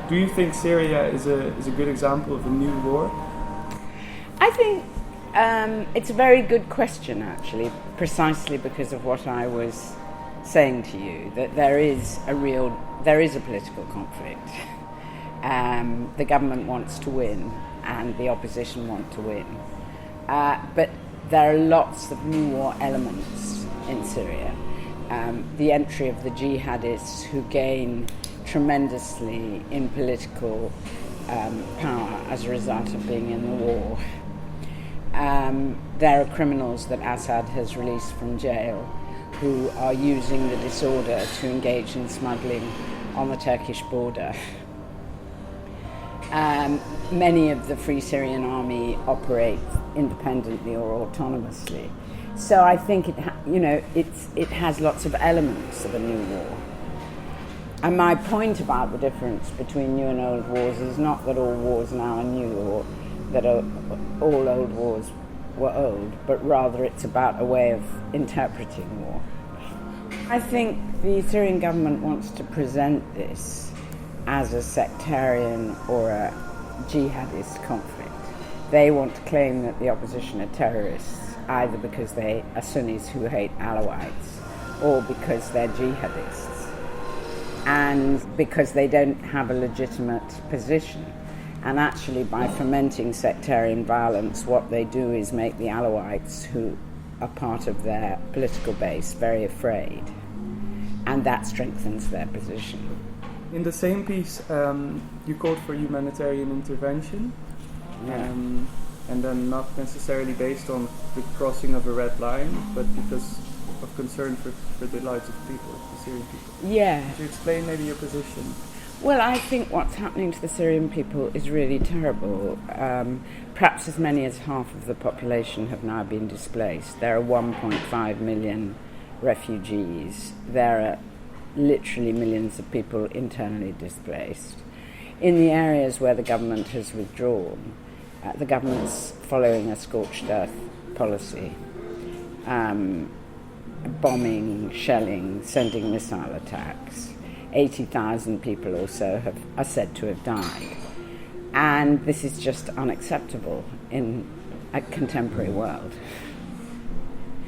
Do you think Syria is a good example of a new war? I think it's a very good question, actually, precisely because of what I was saying to you, that there is a political conflict. The government wants to win and the opposition want to win. But there are lots of new war elements in Syria. The entry of the jihadists who gain tremendously in political power as a result of being in the war. There are criminals that Assad has released from jail who are using the disorder to engage in smuggling on the Turkish border. Many of the Free Syrian Army operate independently or autonomously. So I think it has lots of elements of a new war. And my point about the difference between new and old wars is not that all wars now are new or that all old wars were old, but rather it's about a way of interpreting war. I think the Syrian government wants to present this as a sectarian or a jihadist conflict. They want to claim that the opposition are terrorists, either because they are Sunnis who hate Alawites or because they're jihadists, and because they don't have a legitimate position. And actually, by fomenting sectarian violence, what they do is make the Alawites, who are part of their political base, very afraid. And that strengthens their position. In the same piece, you called for humanitarian intervention, and then not necessarily based on the crossing of a red line, but because of concern for the lives of people, the Syrian people. Yeah. Could you explain maybe your position? Well, I think what's happening to the Syrian people is really terrible. Perhaps as many as half of the population have now been displaced. There are 1.5 million refugees. There are literally millions of people internally displaced. In the areas where the government has withdrawn, the government's following a scorched earth policy. Bombing, shelling, sending missile attacks. 80,000 people or so are said to have died. And this is just unacceptable in a contemporary world.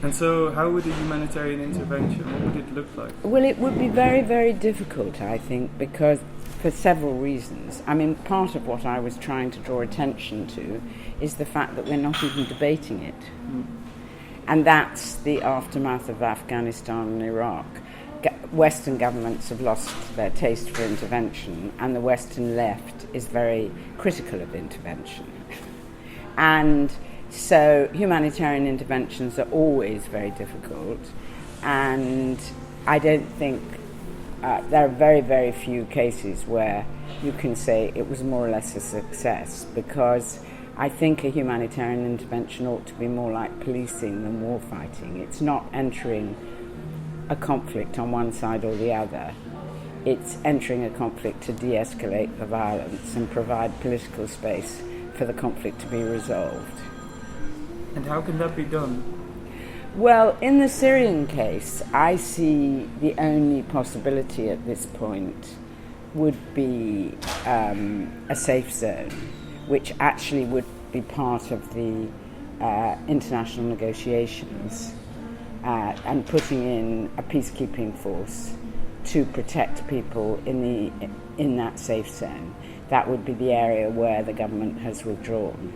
And so how would a humanitarian intervention, what would it look like? Well, it would be very, very difficult, I think, because for several reasons. I mean, part of what I was trying to draw attention to is the fact that we're not even debating it. And that's the aftermath of Afghanistan and Iraq. Western governments have lost their taste for intervention, and the Western left is very critical of intervention. And so humanitarian interventions are always very difficult, and I don't think there are very, very few cases where you can say it was more or less a success, because I think a humanitarian intervention ought to be more like policing than war fighting. It's not entering a conflict on one side or the other. It's entering a conflict to de-escalate the violence and provide political space for the conflict to be resolved. And how can that be done? Well, in the Syrian case, I see the only possibility at this point would be a safe zone, which actually would be part of the international negotiations, and putting in a peacekeeping force to protect people in that safe zone. That would be the area where the government has withdrawn.